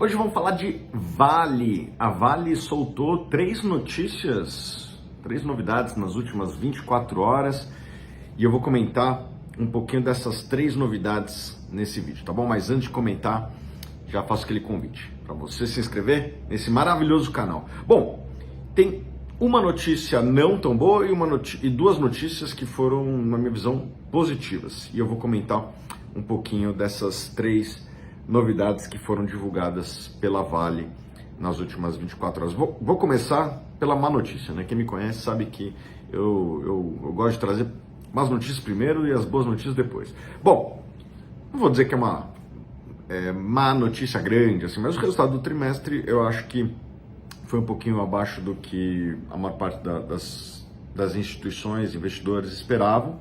Hoje vamos falar de Vale. A Vale soltou três novidades nas últimas 24 horas e eu vou comentar um pouquinho dessas três novidades nesse vídeo, tá bom? Mas antes de comentar, já faço aquele convite para você se inscrever nesse maravilhoso canal. Bom, tem uma notícia não tão boa e duas notícias que foram, na minha visão, positivas. E eu vou comentar um pouquinho dessas três novidades que foram divulgadas pela Vale nas últimas 24 horas. Vou começar pela má notícia, né? Quem me conhece sabe que eu gosto de trazer más notícias primeiro e as boas notícias depois. Bom, não vou dizer que é uma má notícia grande, assim, mas o resultado do trimestre eu acho que foi um pouquinho abaixo do que a maior parte das instituições, investidores esperavam,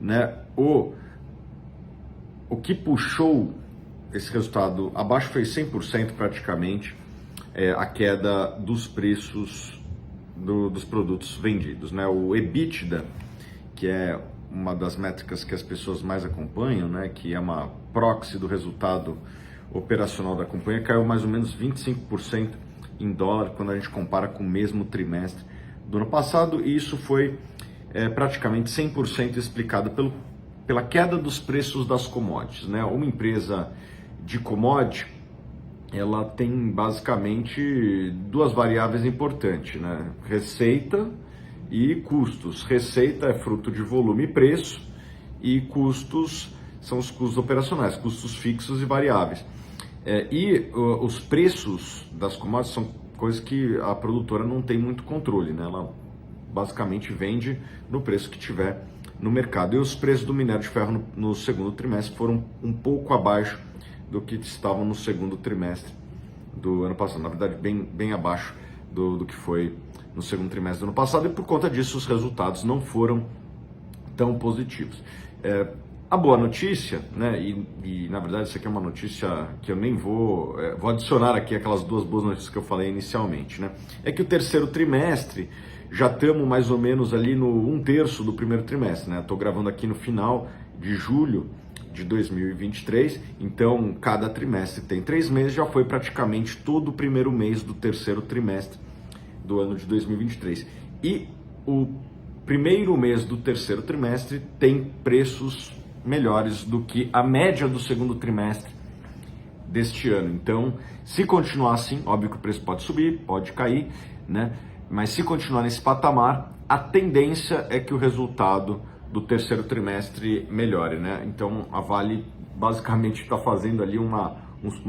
né? O que puxou esse resultado abaixo foi 100% praticamente a queda dos preços dos produtos vendidos, né? O EBITDA, que é uma das métricas que as pessoas mais acompanham, né? Que é uma proxy do resultado operacional da companhia, caiu mais ou menos 25% em dólar quando a gente compara com o mesmo trimestre do ano passado, e isso foi praticamente 100% explicado pela queda dos preços das commodities, né? Uma empresa de commodity, ela tem basicamente duas variáveis importantes, né? Receita e custos. Receita é fruto de volume e preço, e custos são os custos operacionais, custos fixos e variáveis. Os preços das commodities são coisas que a produtora não tem muito controle, né? Ela basicamente vende no preço que tiver no mercado. E os preços do minério de ferro no segundo trimestre foram um pouco abaixo do que estavam no segundo trimestre do ano passado. Na verdade, bem abaixo do que foi no segundo trimestre do ano passado, e por conta disso os resultados não foram tão positivos. A boa notícia, né, e na verdade isso aqui é uma notícia que eu nem vou adicionar aqui aquelas duas boas notícias que eu falei inicialmente, né, é que o terceiro trimestre já estamos mais ou menos ali no 1/3 do primeiro trimestre, né? Estou gravando aqui no final de julho de 2023, então cada trimestre tem 3 meses, já foi praticamente todo o primeiro mês do terceiro trimestre do ano de 2023. E o primeiro mês do terceiro trimestre tem preços melhores do que a média do segundo trimestre deste ano. Então, se continuar assim, óbvio que o preço pode subir, pode cair, né? Mas se continuar nesse patamar, a tendência é que o resultado do terceiro trimestre melhore, né? Então a Vale basicamente está fazendo ali uma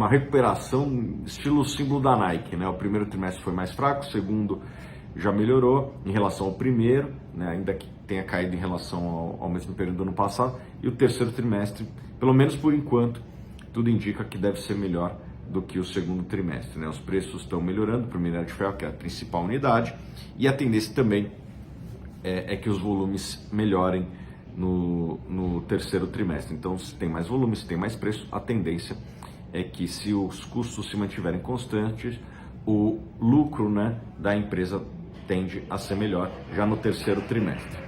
recuperação estilo símbolo da Nike, né? O primeiro trimestre foi mais fraco, o segundo já melhorou em relação ao primeiro, né? Ainda que tenha caído em relação ao mesmo período do ano passado, e o terceiro trimestre, pelo menos por enquanto, tudo indica que deve ser melhor do que o segundo trimestre, né? Os preços estão melhorando para o minério de ferro, que é a principal unidade, e a tendência também é que os volumes melhorem no terceiro trimestre. Então, se tem mais volume, se tem mais preço, a tendência é que, se os custos se mantiverem constantes, o lucro, né, da empresa tende a ser melhor já no terceiro trimestre.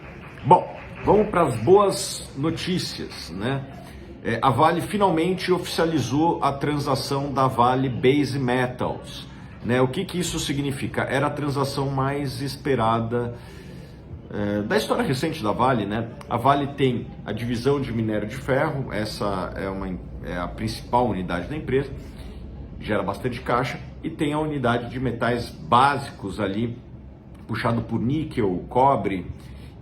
Bom, vamos para as boas notícias, né? A Vale finalmente oficializou a transação da Vale Base Metals, né? O que isso significa? Era a transação mais esperada da história recente da Vale, né? A Vale tem a divisão de minério de ferro, essa é a principal unidade da empresa, gera bastante caixa, e tem a unidade de metais básicos ali, puxado por níquel, cobre,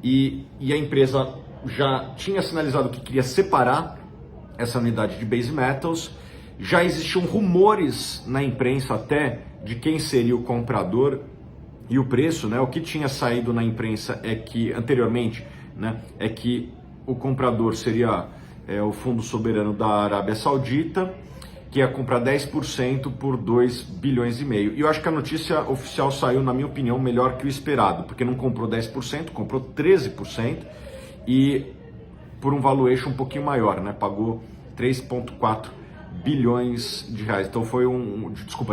e a empresa já tinha sinalizado que queria separar essa unidade de Base Metals. Já existiam rumores na imprensa até de quem seria o comprador e o preço, né? O que tinha saído na imprensa é que, anteriormente, né, é que o comprador seria o Fundo Soberano da Arábia Saudita, que ia comprar 10% por 2,5 bilhões. E eu acho que a notícia oficial saiu, na minha opinião, melhor que o esperado, porque não comprou 10%, comprou 13%, e por um valuation um pouquinho maior, né? Pagou 3,4 bilhões de reais. Então foi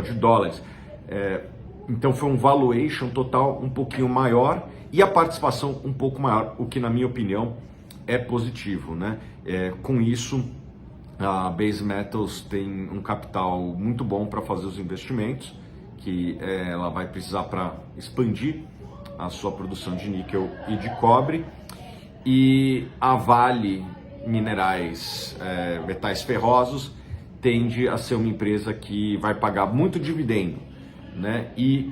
de dólares. Então foi um valuation total um pouquinho maior e a participação um pouco maior, o que, na minha opinião, é positivo, né? Com isso, A Base Metals tem um capital muito bom para fazer os investimentos que ela vai precisar para expandir a sua produção de níquel e de cobre. E a Vale Minerais, Metais Ferrosos, tende a ser uma empresa que vai pagar muito dividendo, né, e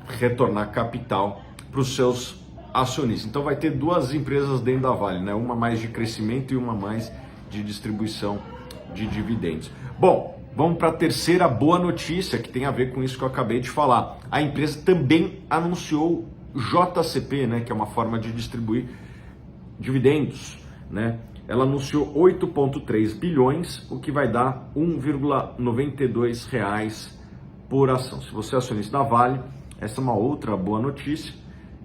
retornar capital para os seus acionistas. Então vai ter duas empresas dentro da Vale, né, uma mais de crescimento e uma mais de distribuição de dividendos. Bom, vamos para a terceira boa notícia que tem a ver com isso que eu acabei de falar. A empresa também anunciou JCP, né, que é uma forma de distribuir dividendos, né? Ela anunciou 8,3 bilhões, o que vai dar R$ 1,92 por ação. Se você é acionista da Vale, essa é uma outra boa notícia.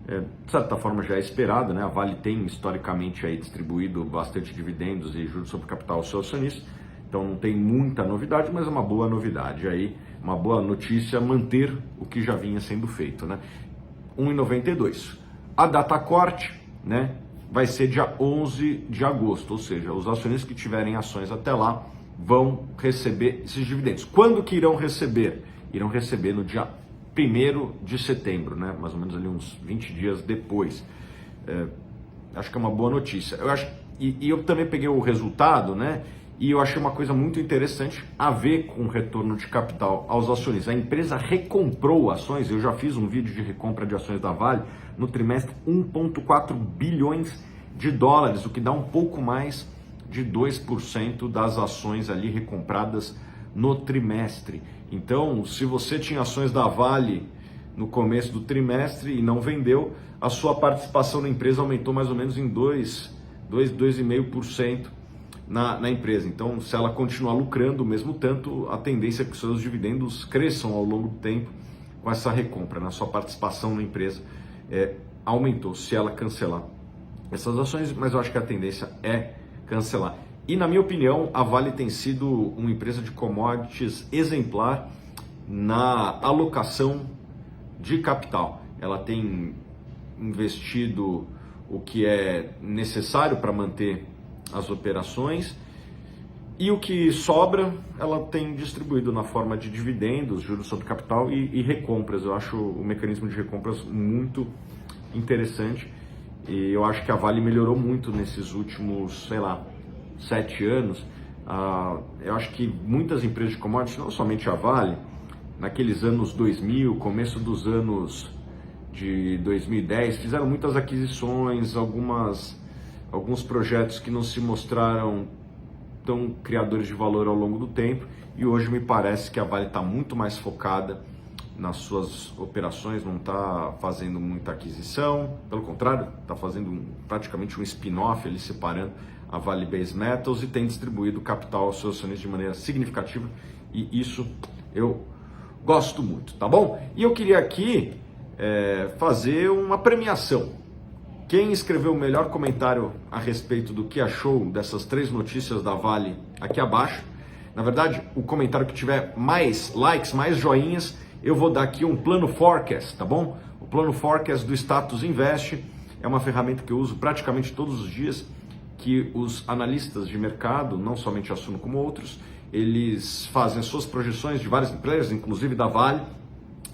De certa forma já é esperada, né? A Vale tem historicamente aí distribuído bastante dividendos e juros sobre capital aos seus acionistas, então não tem muita novidade, mas é uma boa novidade aí, uma boa notícia manter o que já vinha sendo feito, né? 1,92. A data corte, né, vai ser dia 11 de agosto, ou seja, os acionistas que tiverem ações até lá vão receber esses dividendos. Quando que irão receber? Irão receber no dia 1º de setembro, né? Mais ou menos ali uns 20 dias depois. Acho que é uma boa notícia. Eu também peguei o resultado, né? E eu achei uma coisa muito interessante a ver com o retorno de capital aos acionistas. A empresa recomprou ações, eu já fiz um vídeo de recompra de ações da Vale, no trimestre 1,4 bilhões de dólares, o que dá um pouco mais de 2% das ações ali recompradas no trimestre. Então, se você tinha ações da Vale no começo do trimestre e não vendeu, a sua participação na empresa aumentou mais ou menos em 2,5% na empresa. Então, se ela continuar lucrando o mesmo tanto, a tendência é que os seus dividendos cresçam ao longo do tempo com essa recompra, na sua participação na empresa aumentou, se ela cancelar essas ações, mas eu acho que a tendência é cancelar. E na minha opinião, a Vale tem sido uma empresa de commodities exemplar na alocação de capital. Ela tem investido o que é necessário para manter as operações e o que sobra ela tem distribuído na forma de dividendos, juros sobre capital e recompras. Eu acho o mecanismo de recompras muito interessante e eu acho que a Vale melhorou muito nesses últimos, 7 anos. Eu acho que muitas empresas de commodities, não somente a Vale, naqueles anos 2000, começo dos anos de 2010, fizeram muitas aquisições, alguns projetos que não se mostraram tão criadores de valor ao longo do tempo, e hoje me parece que a Vale está muito mais focada nas suas operações, não está fazendo muita aquisição, pelo contrário, está fazendo praticamente um spin-off, ele separando a Vale Base Metals, e tem distribuído capital aos seus acionistas de maneira significativa, e isso eu gosto muito, tá bom? E eu queria aqui fazer uma premiação. Quem escreveu o melhor comentário a respeito do que achou dessas 3 notícias da Vale aqui abaixo, na verdade, o comentário que tiver mais likes, mais joinhas, eu vou dar aqui um plano forecast, tá bom? O plano forecast do Status Invest é uma ferramenta que eu uso praticamente todos os dias, que os analistas de mercado, não somente a Suno como outros, eles fazem as suas projeções de várias empresas, inclusive da Vale,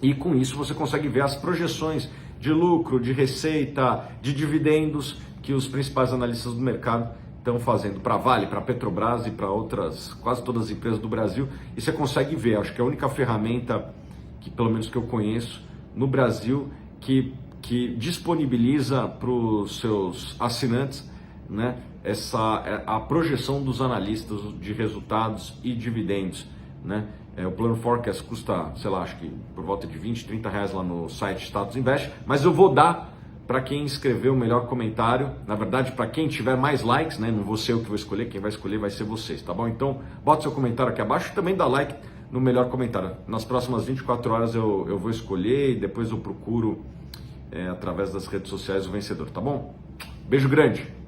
e com isso você consegue ver as projeções de lucro, de receita, de dividendos que os principais analistas do mercado estão fazendo para a Vale, para a Petrobras e para outras, quase todas as empresas do Brasil. E você consegue ver, acho que é a única ferramenta que, pelo menos que eu conheço, no Brasil, que disponibiliza para os seus assinantes, né, a projeção dos analistas de resultados e dividendos, né? O plano forecast custa, acho que por volta de 20, 30 reais lá no site Status Invest, mas eu vou dar para quem escrever o melhor comentário, na verdade para quem tiver mais likes, né? Não vou ser eu que vou escolher, quem vai escolher vai ser vocês, tá bom? Então bota seu comentário aqui abaixo e também dá like no melhor comentário. Nas próximas 24 horas eu vou escolher e depois eu procuro através das redes sociais o vencedor, tá bom? Beijo grande!